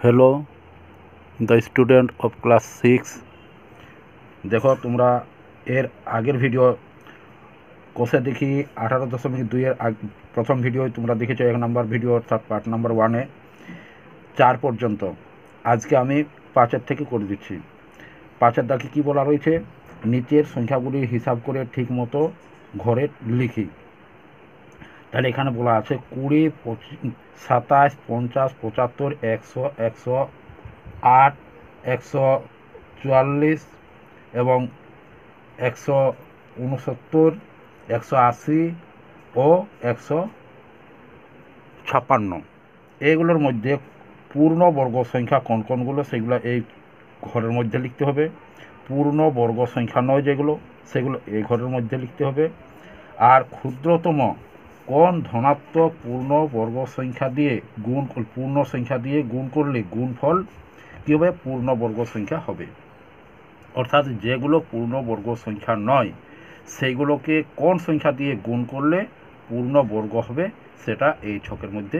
Hello the student of class 6। देखो তোমরা এর আগের ভিডিও কোষে দেখি 18.2 প্রথম ভিডিও তোমরা দেখেছো 1 নম্বর ভিডিও অর্থাৎ পার্ট নাম্বার 1-এ 4 পর্যন্ত। আজকে আমি 5-এর থেকে করে দিচ্ছি। 5-এর দাগে কী বলা রয়েছে, নিচের সংখ্যাগুলি হিসাব করে ঠিক মতো ঘরে লিখি। তাহলে এখানে বলা আছে 20, 27, 50, 75, 100, 108, 144 এবং 169, 180 ও 156। এইগুলোর মধ্যে পূর্ণ বর্গ সংখ্যা কোন কোনগুলো সেগুলো এই ঘরের মধ্যে লিখতে হবে। পূর্ণ বর্গ সংখ্যা নয় যেগুলো সেগুলো এই ঘরের মধ্যে লিখতে হবে। আর ক্ষুদ্রতম কোন ধনাত্মক পূর্ণ বর্গ সংখ্যা দিয়ে পূর্ণ সংখ্যা দিয়ে গুণ করলে গুণফল কী হবে, পূর্ণ বর্গ সংখ্যা হবে। অর্থাৎ যেগুলো পূর্ণ বর্গ সংখ্যা নয় সেইগুলোকে কোন সংখ্যা দিয়ে গুণ করলে পূর্ণ বর্গ হবে সেটা এই ছকের মধ্যে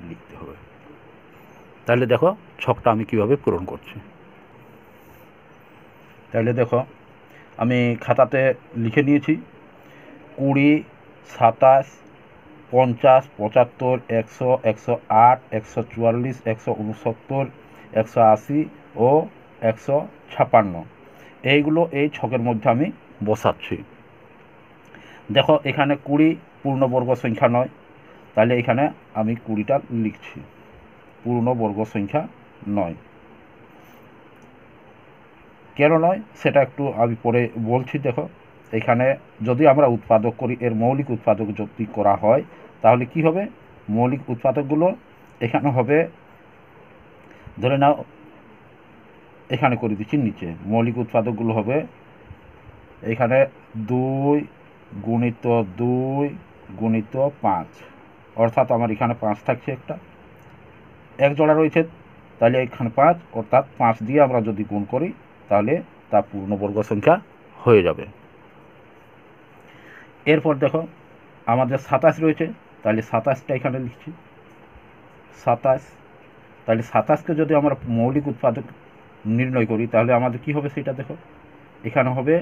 লিখতে হবে। তাহলে দেখো ছকটা আমি কিভাবে পূরণ করছি। তাহলে দেখো আমি খাতাতে লিখে নিয়েছি 20, 27, 50, 75, 100, 108, 144, 169, 180 ও 156 এইগুলো এই ছকের মধ্যে আমি বসাচ্ছি। দেখো এখানে 20 পূর্ণবর্গ সংখ্যা নয়, তাহলে এখানে আমি 20টা লিখছি, পূর্ণবর্গ সংখ্যা নয়। কেন নয় সেটা একটু আমি পরে বলছি। দেখো এখানে যদি আমরা উৎপাদক করি, এর মৌলিক উৎপাদক যদি করা হয় তাহলে কি হবে, মৌলিক উৎপাদকগুলো এখানে হবে, ধরে নাও এখানে করে দিচ্ছি নিচে, মৌলিক উৎপাদকগুলো হবে এখানে 2 গুণিত 2 গুণিত 5, অর্থাৎ আমার এখানে 5 থাকছে, একটা এক জোড়া রয়েছে, তাহলে এখানে 5, অর্থাৎ 5 দিয়ে আমরা যদি গুণ করি তাহলে তা পূর্ণবর্গ সংখ্যা হয়ে যাবে। এরপর দেখো আমাদের 27 রয়েছে, তাহলে 27টা এখানে লিখছি 27। তাহলে 27কে যদি আমরা মৌলিক উৎপাদক নির্ণয় করি তাহলে আমাদের কি হবে সেটা দেখো, এখানে হবে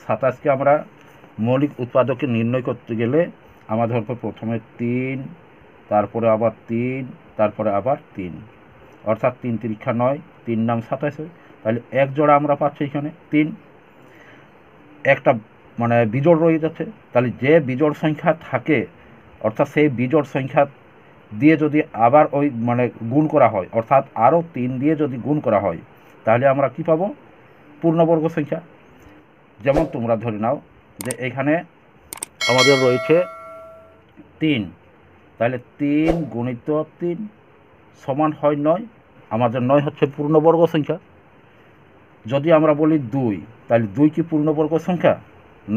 27কে আমরা মৌলিক উৎপাদককে নির্ণয় করতে গেলে আমাদের হবে প্রথমে 3, তারপরে আবার 3, তারপরে আবার 3, অর্থাৎ 3 3 9, 3 নাম 27। তাহলে এক জোড়া আমরা পাচ্ছি এখানে 3, একটা মানে বিজোড় রয়ে যাচ্ছে। তাহলে যে বিজোড় সংখ্যা থাকে অর্থাৎ সেই বিজোড় সংখ্যা দিয়ে যদি আবার ওই মানে গুণ করা হয়, অর্থাৎ আরও 3 দিয়ে যদি গুণ করা হয় তাহলে আমরা কি পাবো, পূর্ণবর্গ সংখ্যা। যেমন তোমরা ধরে নাও যে এখানে আমাদের রয়েছে 3, তাহলে 3 গুণিত 3 সমান হয় 9, আমাদের 9 হচ্ছে পূর্ণবর্গ সংখ্যা। যদি আমরা বলি 2, তাহলে 2 কি পূর্ণবর্গ সংখ্যা?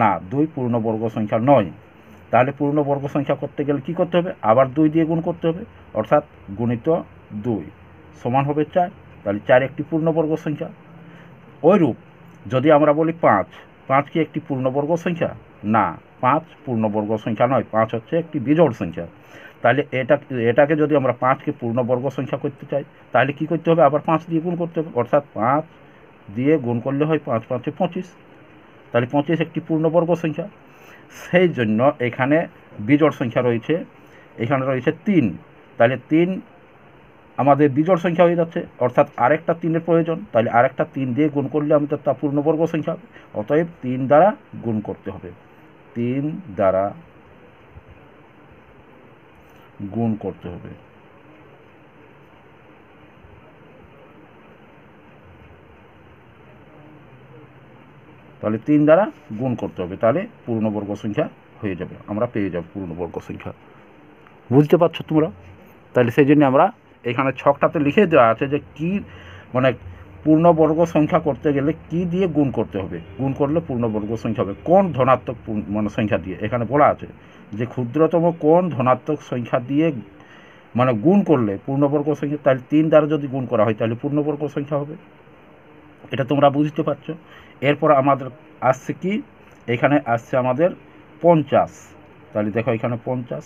না, 2 পূর্ণবর্গ সংখ্যা নয়। তাহলে পূর্ণবর্গ সংখ্যা করতে গেলে কী করতে হবে, আবার 2 দিয়ে গুণ করতে হবে, অর্থাৎ গুণিত 2 সমান হবে 4, তাহলে 4 একটি পূর্ণবর্গ সংখ্যা। ওইরূপ যদি আমরা বলি 5, 5 কি একটি পূর্ণবর্গ সংখ্যা? না, 5 পূর্ণবর্গ সংখ্যা নয়, 5 হচ্ছে একটি বিজোড় সংখ্যা। তাহলে এটাকে যদি আমরা 5কে পূর্ণবর্গ সংখ্যা করতে চাই তাহলে কি করতে হবে, আবার 5 দিয়ে গুণ করতে হবে, অর্থাৎ 5 দিয়ে গুণ করলে হয় 5 5 25, তাহলে 25 একটি পূর্ণবর্গ সংখ্যা। সেই জন্য এখানে বিজোড় সংখ্যা রয়েছে, এখানে রয়েছে 3, তাহলে 3 আমাদের বিজোড় সংখ্যা হয়ে যাচ্ছে, অর্থাৎ আরেকটা 3-এর প্রয়োজন, তাহলে আরেকটা 3 দিয়ে গুণ করলে আমাদের তা পূর্ণবর্গ সংখ্যা হবে। অতএব 3 দ্বারা গুণ করতে হবে, 3 দ্বারা গুণ করতে হবে। তাহলে 3 দ্বারা গুণ করতে হবে, তাহলে পূর্ণবর্গ সংখ্যা হয়ে যাবে, আমরা পেয়ে যাব পূর্ণবর্গ সংখ্যা। বুঝতে পারছো তোমরা? তাহলে সেই জন্য আমরা এখানে ছকটাতে লিখে দেওয়া আছে যে কি মানে পূর্ণবর্গ সংখ্যা করতে গেলে কি দিয়ে গুণ করতে হবে, গুণ করলে পূর্ণবর্গ সংখ্যা হবে কোন ধনাত্মক মানে সংখ্যা দিয়ে। এখানে বলা আছে যে ক্ষুদ্রতম কোন ধনাত্মক সংখ্যা দিয়ে মানে গুণ করলে পূর্ণবর্গ সংখ্যা, তাহলে 3 দ্বারা যদি গুণ করা হয় তাহলে পূর্ণবর্গ সংখ্যা হবে। এটা তোমরা বুঝতে পারছো। এরপর আমাদের আসছে কি, এখানে আসছে আমাদের 50, তাহলে দেখো এখানে 50,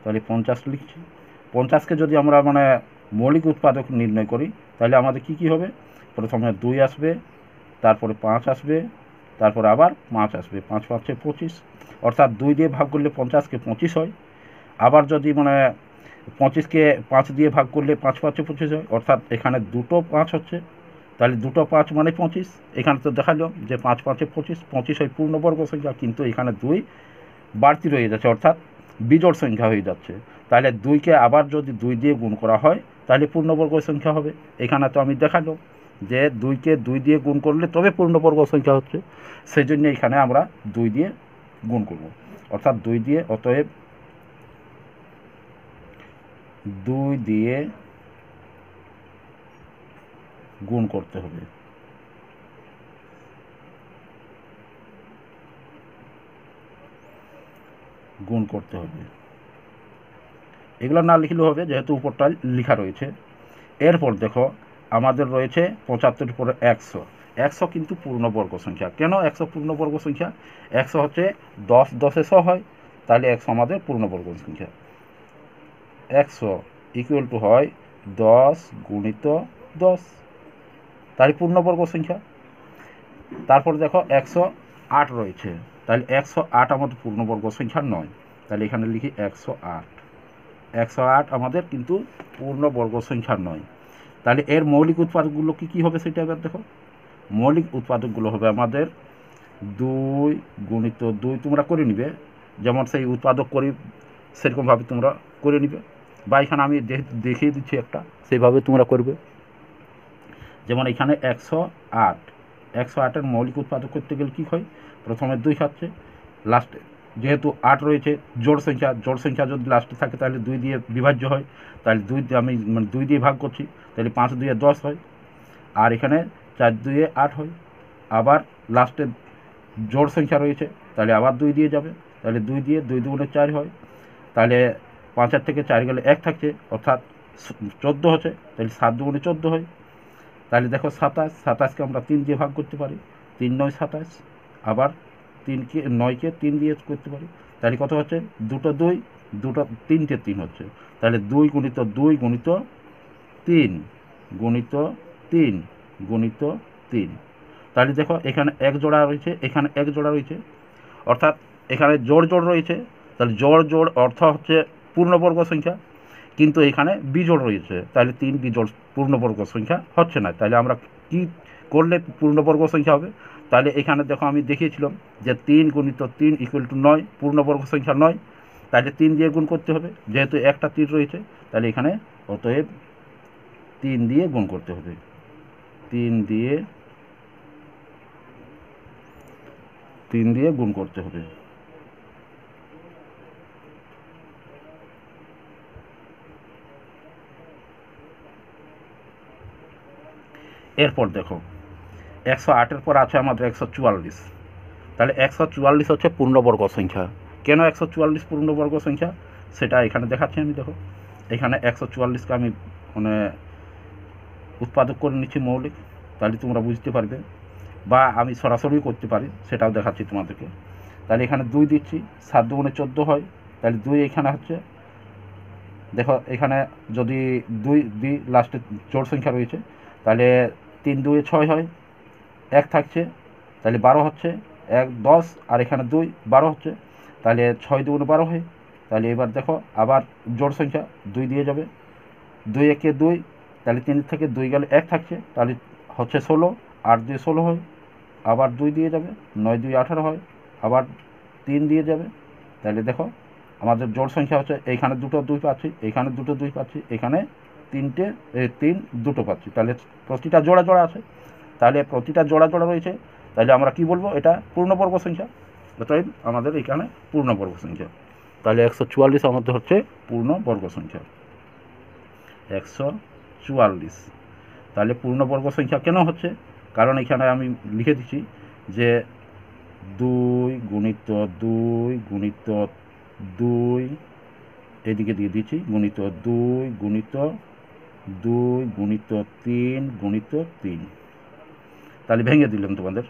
তাহলে 50 লিখছি। 50কে যদি আমরা মানে মৌলিক উৎপাদক নির্ণয় করি, তাহলে আমাদের কি হবে? প্রথমে 2 আসবে, তারপরে 5 আসবে, তারপরে আবার 5 আসবে, 5 5 25, অর্থাৎ 2 দিয়ে ভাগ করলে 50কে 25 হয়। আবার যদি 25কে 5 দিয়ে ভাগ করলে 5 5 25 হয়, অর্থাৎ এখানে দুটো 5 হচ্ছে, তাহলে দুটো 5 মানে 25। এখানে তো দেখালাম যে 5 5 25, 25 হয় পূর্ণবর্গ সংখ্যা, কিন্তু এখানে 2 বাড়তি রয়ে যাচ্ছে, অর্থাৎ বিজোড় সংখ্যা হয়ে যাচ্ছে। তাহলে 2কে আবার যদি 2 দিয়ে গুণ করা হয় তাহলে পূর্ণবর্গ সংখ্যা হবে। এখানে তো আমি দেখালাম যে 2কে 2 দিয়ে গুণ করলে তবে পূর্ণবর্গ সংখ্যা হচ্ছে, সেই জন্য এখানে আমরা 2 দিয়ে গুণ করব, অর্থাৎ 2 দিয়ে, অতএব 2 দিয়ে গুণ করতে হবে। গুণ করতে হবে, এগুলো না লিখলেও হবে যেহেতু উপরটা লেখা রয়েছে। এরপর দেখো আমাদের রয়েছে 75 উপরে 100। 100 কিন্তু পূর্ণবর্গ সংখ্যা। কেন 100 পূর্ণবর্গ সংখ্যা? 100 হচ্ছে 10 10-এ 100 হয়, তাহলে 100 আমাদের পূর্ণবর্গ সংখ্যা। 100 ইকুয়াল টু হয় 10 গুণিত 10, তাহলে পূর্ণবর্গ সংখ্যা। তারপর দেখো 108 রয়েছে, তাহলে 108 আমাদের পূর্ণবর্গ সংখ্যা নয়, তাহলে এখানে লিখি 108। 108 আমাদের কিন্তু পূর্ণবর্গ সংখ্যা নয়। তাহলে এর মৌলিক উৎপাদকগুলো কী হবে সেটা এবার দেখো। মৌলিক উৎপাদকগুলো হবে আমাদের 2 গুণিত 2, তোমরা করে নিবে যেমন সেই উৎপাদক করি সেরকমভাবে তোমরা করে নিবে, বা এখানে আমি দেখিয়ে দিচ্ছি একটা, সেইভাবে তোমরা করবে। যেমন এখানে 108, 108-এর মৌলিক উৎপাদক করতে গেলে কী হয়? প্রথমে 2 হচ্ছে, লাস্টে যেহেতু 8 রয়েছে জোড় সংখ্যা যদি লাস্টে থাকে তাহলে 2 দিয়ে বিভাজ্য হয়, তাহলে 2 আমি 2 দিয়ে ভাগ করছি, তাহলে 5 2 10 হয়, আর এখানে 4 2 8 হয়। আবার লাস্টে জোড় সংখ্যা রয়েছে, তাহলে আবার 2 দিয়ে যাবে, তাহলে 2 দিয়ে 2 2 4 হয়, তাহলে 5 থেকে 4 গেলে 1 থাকছে, অর্থাৎ 14 হচ্ছে, তাহলে 7 2 14 হয়। তাহলে দেখো 27, 27কে আমরা 3 দিয়ে ভাগ করতে পারি, 3 9 27, আবার 9কে 3 দিয়ে করতে পারি, তাহলে কত হচ্ছে? 2 2 3টে 3 হচ্ছে, তাহলে 2 গুণিত 2 গুণিত 3 গুণিত 3 গুণিত 3, তাহলে দেখো এখানে 1 জোড়া রয়েছে, এখানে 1 জোড়া রয়েছে, অর্থাৎ এখানে জোড় রয়েছে, তাহলে জোড় অর্থ হচ্ছে পূর্ণবর্গ সংখ্যা, কিন্তু এখানে বিজোড় রয়েছে, তাহলে 3 বিজোড় পূর্ণবর্গ সংখ্যা হচ্ছে না। তাহলে আমরা কি করলে পূর্ণবর্গ সংখ্যা হবে? তাহলে এখানে দেখো আমি দেখিয়েছিলাম যে 3 গুণিত 3 ইকুয়াল টু 9, পূর্ণবর্গ সংখ্যা 9, তাহলে 3 দিয়ে গুণ করতে হবে, যেহেতু একটা 3 রয়েছে, তাহলে এখানে অতএব 3 দিয়ে গুণ করতে হবে। 3 দিয়ে গুণ করতে হবে। এরপর দেখো 108-এর পর আছে আমাদের 144, তাহলে 144 হচ্ছে পূর্ণবর্গ সংখ্যা। কেন 144 পূর্ণবর্গ সংখ্যা সেটা এখানে দেখাচ্ছি আমি। দেখো এখানে 144কে আমি উৎপাদক করে নিচ্ছি মৌলিক, তাহলে তোমরা বুঝতে পারবে, বা আমি সরাসরি করতে পারি, সেটাও দেখাচ্ছি তোমাদেরকে। তাহলে এখানে 2 দিচ্ছি, 7 2 14 হয়, তাহলে 2 এখানে হচ্ছে, দেখো এখানে যদি 2 দিই লাস্টে জোড় সংখ্যা রয়েছে, তাহলে 3 2 6 হয়, 1 থাকছে, তাহলে 12 হচ্ছে, 1 10, আর এখানে 2 12 হচ্ছে, তাহলে 6 2 12 হয়। তাহলে এবার দেখো আবার জোড় সংখ্যা 2 দিয়ে যাবে, 2 1 2, তাহলে 3 থেকে 2 গেলে 1 থাকছে, তাহলে হচ্ছে 16, 8 2 16 হয়, আবার 2 দিয়ে যাবে, 9 2 18 হয়, আবার 3 দিয়ে যাবে, তাহলে দেখো আমাদের জোড় সংখ্যা হচ্ছে, এইখানে দুটো 2 পাচ্ছি, এখানে দুটো 2 পাচ্ছি, এখানে 3 2 পাচ্ছি, তাহলে প্রতিটা জোড়া আছে, তাহলে প্রতিটা জোড়া রয়েছে, তাহলে আমরা কি বলবো? এটা পূর্ণবর্গ সংখ্যা, অতএব আমাদের এখানে পূর্ণবর্গ সংখ্যা। তাহলে 144 আমাদের হচ্ছে পূর্ণবর্গ সংখ্যা। 144 তাহলে পূর্ণবর্গ সংখ্যা কেন হচ্ছে? কারণ এখানে আমি লিখে দিচ্ছি যে 2 গুণিত 2 গুণিত 2, এদিকে দিয়ে দিচ্ছি গুণিত 2 গুণিত 2 গুণিত 3 গুণিত 3, তাহলে ভেঙে দিলাম তোমাদের।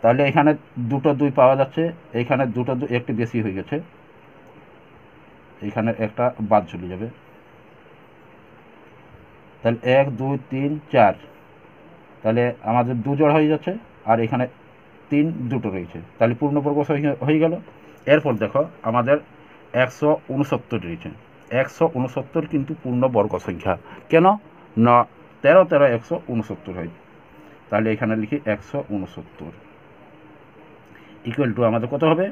তাহলে এখানে দুটো 2 পাওয়া যাচ্ছে, এখানে দুটো 2 একটু বেশি হয়ে গেছে, এখানে একটা বাদ চলে যাবে, তাহলে 1 2 3 4, তাহলে আমাদের 2 জোড়া হয়ে যাচ্ছে, আর এখানে 3 দুটো রয়েছে, তাহলে পূর্ণবর্গ হয়ে গেল। এরপর দেখো আমাদের 169 রয়েছে। 169 কিন্তু পূর্ণবর্গ সংখ্যা, কেন না 13 13 169 হয়। তাহলে এখানে লিখি 169 ইকুয়াল টু আমাদের কত হবে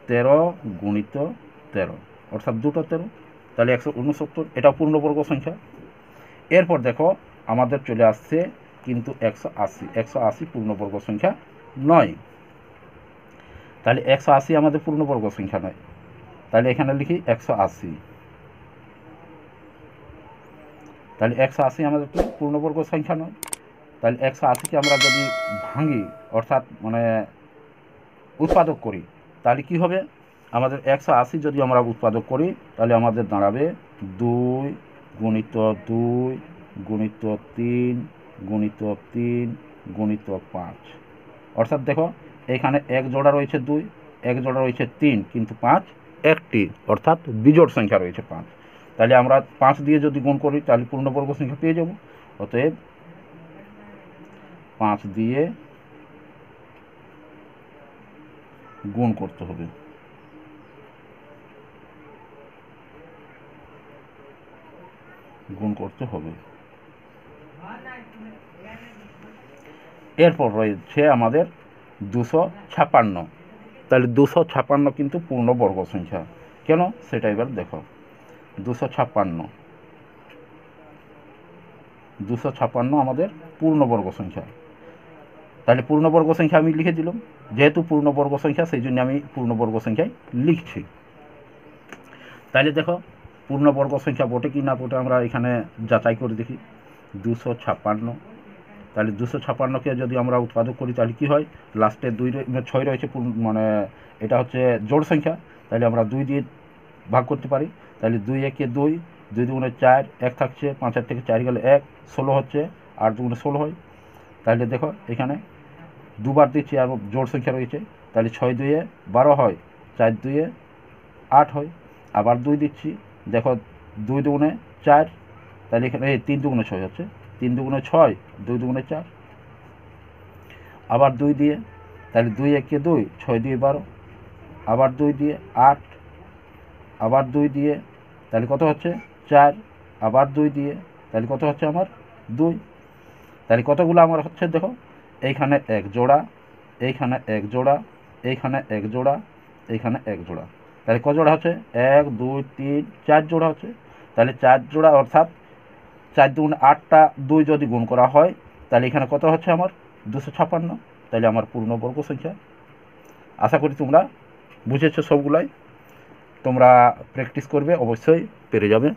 13 গুণিত 13, অর্থাৎ দুটো 13, তাহলে 169, এটা পূর্ণবর্গ সংখ্যা। এরপর দেখো আমাদের চলে আসছে কিন্তু 180। 180 পূর্ণবর্গ সংখ্যা নয়, তাহলে 180 আমাদের পূর্ণবর্গ সংখ্যা নয়। তাহলে এখানে লিখি 180, তাহলে 180 আমাদের পূর্ণবর্গ সংখ্যা নয়। তাহলে 180কে আমরা যদি ভাঙি, অর্থাৎ মানে উৎপাদক করি, তাহলে কি হবে, আমাদের 180 যদি আমরা উৎপাদক করি তাহলে আমাদের দাঁড়াবে 2 গুণিত 2 গুণিত 3 গুণিত 3 গুণিত 5, অর্থাৎ দেখো এখানে 1 জোড়া রয়েছে 2, 1 জোড়া রয়েছে 3, কিন্তু 5 একটি, অর্থাৎ বিজোড় সংখ্যা রয়েছে 5। তাহলে আমরা 5 দিয়ে যদি গুণ করি তাহলে পূর্ণবর্গ সংখ্যা পেয়ে যাব। অতএব 5 দিয়ে গুণ করতে হবে। এরপর রয়েছে আমাদের 256। তাহলে 256 কিন্তু পূর্ণবর্গ সংখ্যা, কেন সেটা এবার দেখো। 256 আমাদের পূর্ণবর্গ সংখ্যা। তাহলে পূর্ণবর্গ সংখ্যা আমি লিখে দিলাম, যেহেতু পূর্ণবর্গ সংখ্যা সেই জন্য আমি পূর্ণবর্গ সংখ্যায় লিখছি। তাহলে দেখো পূর্ণবর্গ সংখ্যা বটে কি না বটে আমরা এখানে যাচাই করে দেখি। 256, তাহলে 256কে যদি আমরা উৎপাদক করি তাহলে কি হয়, লাস্টে 6 রয়েছে, মানে এটা হচ্ছে জোড় সংখ্যা, তাহলে আমরা 2 দিয়ে ভাগ করতে পারি। তাহলে 2 একে 2, 2 দুগুণে 4, 1 থাকছে, 5 থেকে 4 গেলে 1, 16 হচ্ছে, 8 দুগুণে 16 হয়। তাহলে দেখো এখানে দুবার দিচ্ছি আর জোড় সংখ্যা রয়েছে, তাহলে 6 2 12 হয়, 4 2 8 হয়। আবার 2 দিচ্ছি, দেখো 2 দুগুণে 4, তাহলে এখানে 3 দুগুণে 6 হচ্ছে, 3 দুগুণে 6, 2 দুগুণে 4। আবার 2 দিয়ে, তাহলে 2 একে 2, 6 2 12, আবার 2 দিয়ে 8, আবার 2 দিয়ে, তাহলে কত হচ্ছে 4, আবার 2 দিয়ে, তাহলে কত হচ্ছে আমার 2। তাহলে কতগুলো আমার হচ্ছে দেখো, এইখানে 1 জোড়া, এইখানে 1 জোড়া, এইখানে 1 জোড়া, এইখানে 1 জোড়া, তাহলে কত জোড়া হচ্ছে 1 2 3 4 জোড়া হচ্ছে। তাহলে 4 জোড়া, অর্থাৎ 4 দুগুণে 8টা 2 যদি গুণ করা হয় তাহলে এখানে কত হচ্ছে আমার 256, তাহলে আমার পূর্ণবর্গ সংখ্যা। আশা করি তোমরা বুঝেছো সবগুলাই, তোমরা প্র্যাকটিস করবে, অবশ্যই পেরে যাবে।